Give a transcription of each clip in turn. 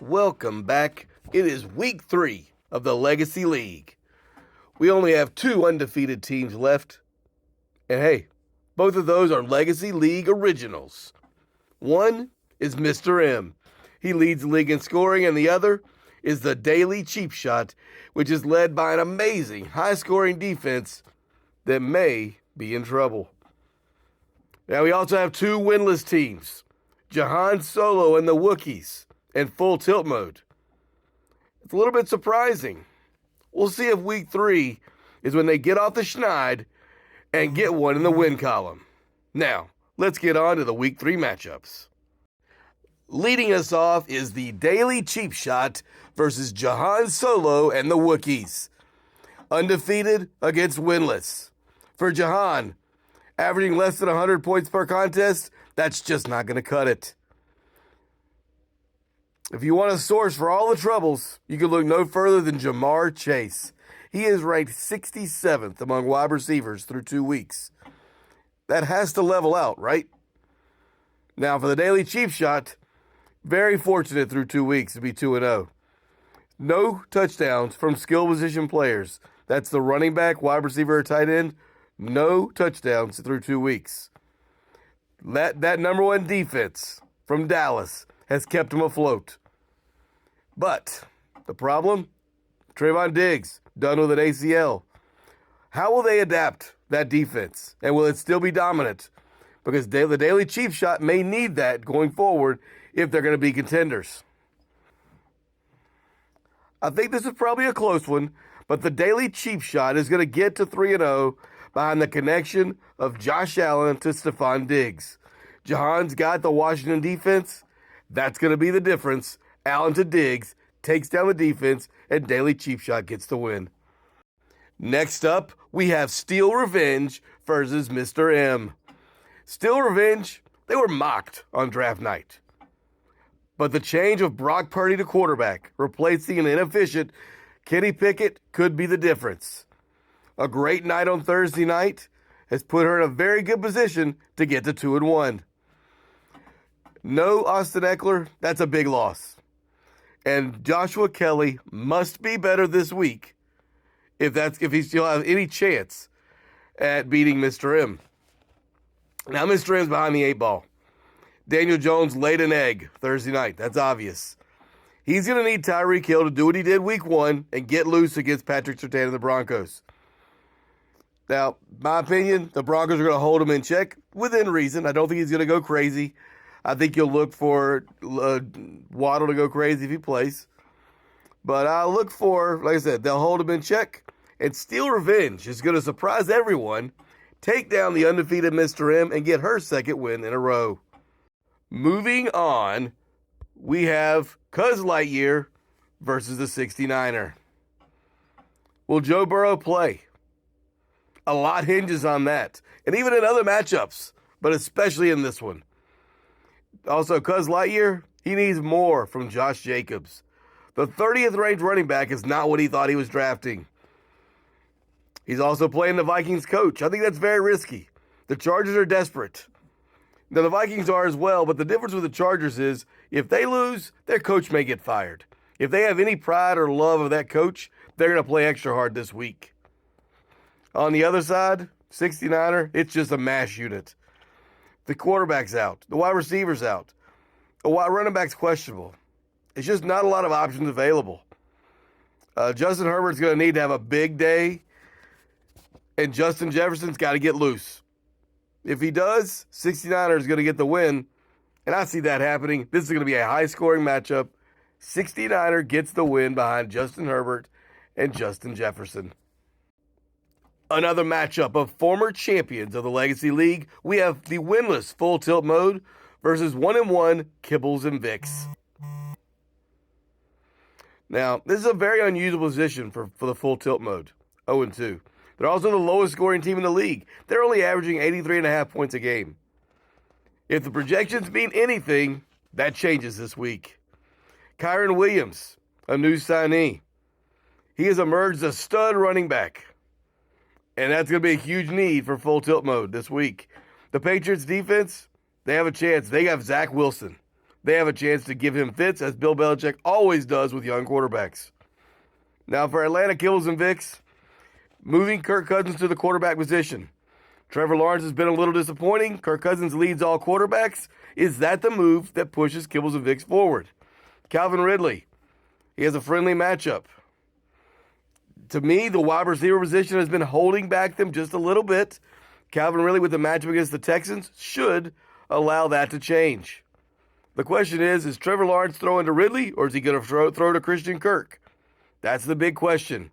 Welcome back. It is week 3 of the Legacy League. We only have 2 undefeated teams left. And hey, both of those are Legacy League originals. One is Mr. M. He leads the league in scoring, and the other is the Daily Cheap Shot, which is led by an amazing high-scoring defense that may be in trouble. Now we also have 2 winless teams, Jahan Solo and the Wookiees, in full tilt mode. It's a little bit surprising. We'll see if week 3 is when they get off the schneid and get one in the win column. Now, let's get on to the week 3 matchups. Leading us off is the Daily Cheap Shot versus Jahan Solo and the Wookiees. Undefeated against winless. For Jahan, averaging less than 100 points per contest, that's just not going to cut it. If you want a source for all the troubles, you can look no further than Ja'Marr Chase. He is ranked 67th among wide receivers through 2 weeks. That has to level out, right? Now, for the Daily Cheap Shot, very fortunate through 2 weeks to be 2-0. No touchdowns from skill position players. That's the running back, wide receiver, or tight end. No touchdowns through 2 weeks. That number 1 defense from Dallas has kept him afloat. But the problem? Trayvon Diggs, done with an ACL. How will they adapt that defense? And will it still be dominant? Because the Daily Cheap Shot may need that going forward if they're going to be contenders. I think this is probably a close one, but the Daily Cheap Shot is going to get to 3-0 behind the connection of Josh Allen to Stephon Diggs. Jahan's got the Washington defense. That's going to be the difference. Allen to Diggs takes down the defense, and Daily Cheap Shot gets the win. Next up, we have Steel Revenge versus Mr. M. Steel Revenge, they were mocked on draft night. But the change of Brock Purdy to quarterback, replacing an inefficient Kenny Pickett, could be the difference. A great night on Thursday night has put her in a very good position to get to 2-1. No Austin Eckler, that's a big loss. And Joshua Kelly must be better this week if he still has any chance at beating Mr. M. Now Mr. M's behind the 8 ball. Daniel Jones laid an egg Thursday night. That's obvious. He's going to need Tyreek Hill to do what he did week 1 and get loose against Patrick Surtain and the Broncos. Now, my opinion, the Broncos are going to hold him in check within reason. I don't think he's going to go crazy. I think you'll look for Waddle to go crazy if he plays. But I'll look for, like I said, they'll hold him in check. And Steel Revenge is going to surprise everyone, take down the undefeated Mr. M, and get her second win in a row. Moving on, we have Cuz Lightyear versus the 69er. Will Joe Burrow play? A lot hinges on that. And even in other matchups, but especially in this one. Also, Cuz Lightyear, he needs more from Josh Jacobs. The 30th ranked running back is not what he thought he was drafting. He's also playing the Vikings coach. I think that's very risky. The Chargers are desperate. Now, the Vikings are as well, but the difference with the Chargers is if they lose, their coach may get fired. If they have any pride or love of that coach, they're going to play extra hard this week. On the other side, 69er, it's just a mash unit. The quarterback's out. The wide receiver's out. The wide running back's questionable. It's just not a lot of options available. Justin Herbert's going to need to have a big day, and Justin Jefferson's got to get loose. If he does, 69er is going to get the win, and I see that happening. This is going to be a high-scoring matchup. 69er gets the win behind Justin Herbert and Justin Jefferson. Another matchup of former champions of the Legacy League. We have the winless full tilt mode versus 1-1 Kibbles and Vicks. Now, this is a very unusual position for the full tilt mode, 0-2. They're also the lowest scoring team in the league. They're only averaging 83.5 points a game. If the projections mean anything, that changes this week. Kyren Williams, a new signee. He has emerged as a stud running back. And that's going to be a huge need for full tilt mode this week. The Patriots defense, they have a chance. They have Zach Wilson. they have a chance to give him fits, as Bill Belichick always does with young quarterbacks. Now for Atlanta Kibbles and Vicks, moving Kirk Cousins to the quarterback position. Trevor Lawrence has been a little disappointing. Kirk Cousins leads all quarterbacks. Is that the move that pushes Kibbles and Vicks forward? Calvin Ridley, he has a friendly matchup. To me, the wide receiver position has been holding back them just a little bit. Calvin Ridley with the matchup against the Texans should allow that to change. The question is Trevor Lawrence throwing to Ridley, or is he going to throw to Christian Kirk? That's the big question.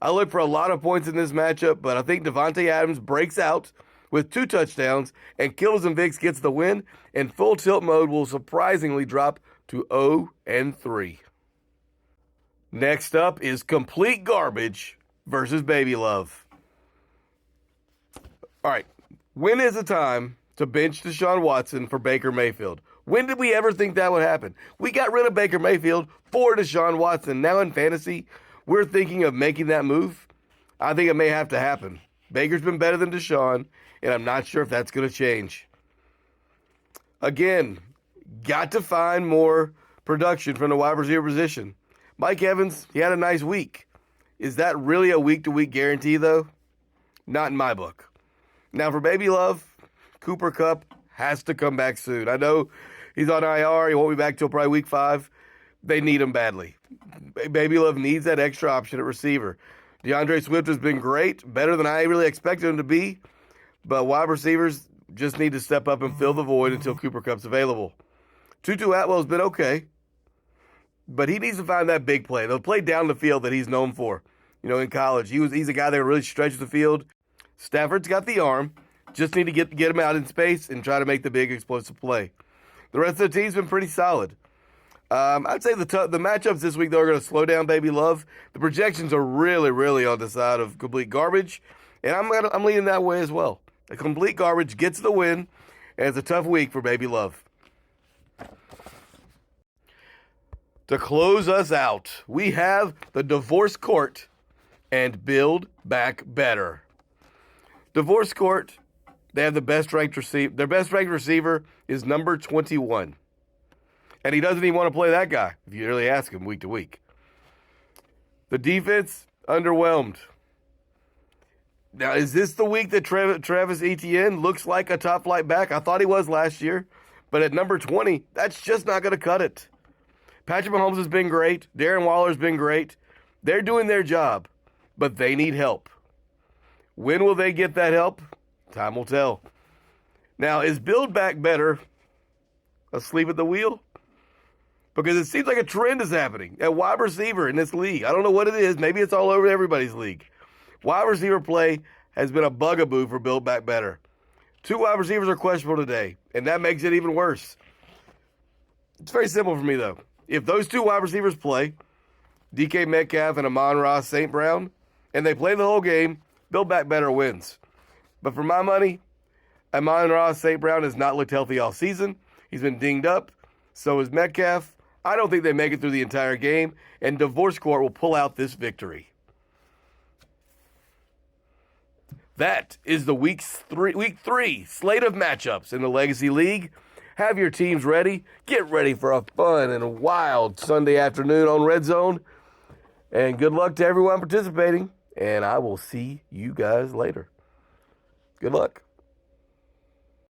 I look for a lot of points in this matchup, but I think Davante Adams breaks out with 2 touchdowns, and Kibbles and Vicks gets the win, and full tilt mode will surprisingly drop to 0-3. Next up is Complete Garbage versus Baby Love. All right, when is the time to bench Deshaun Watson for Baker Mayfield? When did we ever think that would happen? We got rid of Baker Mayfield for Deshaun Watson. Now in fantasy, we're thinking of making that move. I think it may have to happen. Baker's been better than Deshaun, and I'm not sure if that's going to change. Again, got to find more production from the wide receiver position. Mike Evans, he had a nice week. Is that really a week-to-week guarantee, though? Not in my book. Now, for Baby Love, Cooper Kupp has to come back soon. I know he's on IR. He won't be back till probably week 5. They need him badly. Baby Love needs that extra option at receiver. DeAndre Swift has been great, better than I really expected him to be, but wide receivers just need to step up and fill the void until Cooper Kupp's available. Tutu Atwell's been okay, but he needs to find that big play. The play down the field that he's known for. You know, in college, he's a guy that really stretches the field. Stafford's got the arm. Just need to get him out in space and try to make the big explosive play. The rest of the team's been pretty solid. I'd say the matchups this week, though, are going to slow down Baby Love. The projections are really, really on the side of Complete Garbage, and I'm leaning that way as well. The Complete Garbage gets the win, and it's a tough week for Baby Love. To close us out, we have the Divorce Court and Build Back Better. Divorce Court, they have the best ranked receiver. Their best ranked receiver is number 21. And he doesn't even want to play that guy, if you really ask him week to week. The defense, underwhelmed. Now, is this the week that Travis Etienne looks like a top-flight back? I thought he was last year. But at number 20, that's just not going to cut it. Patrick Mahomes has been great. Darren Waller's been great. They're doing their job, but they need help. When will they get that help? Time will tell. Now, is Build Back Better asleep at the wheel? Because it seems like a trend is happening at wide receiver in this league. I don't know what it is. Maybe it's all over everybody's league. Wide receiver play has been a bugaboo for Build Back Better. 2 wide receivers are questionable today, and that makes it even worse. It's very simple for me, though. If those 2 wide receivers play, DK Metcalf and Amon-Ra St. Brown, and they play the whole game, Build Back Better wins. But for my money, Amon-Ra St. Brown has not looked healthy all season. He's been dinged up. So is Metcalf. I don't think they make it through the entire game, and Divorce Court will pull out this victory. That is the week 3 slate of matchups in the Legacy League. Have your teams ready. Get ready for a fun and wild Sunday afternoon on Red Zone. And good luck to everyone participating. And I will see you guys later. Good luck.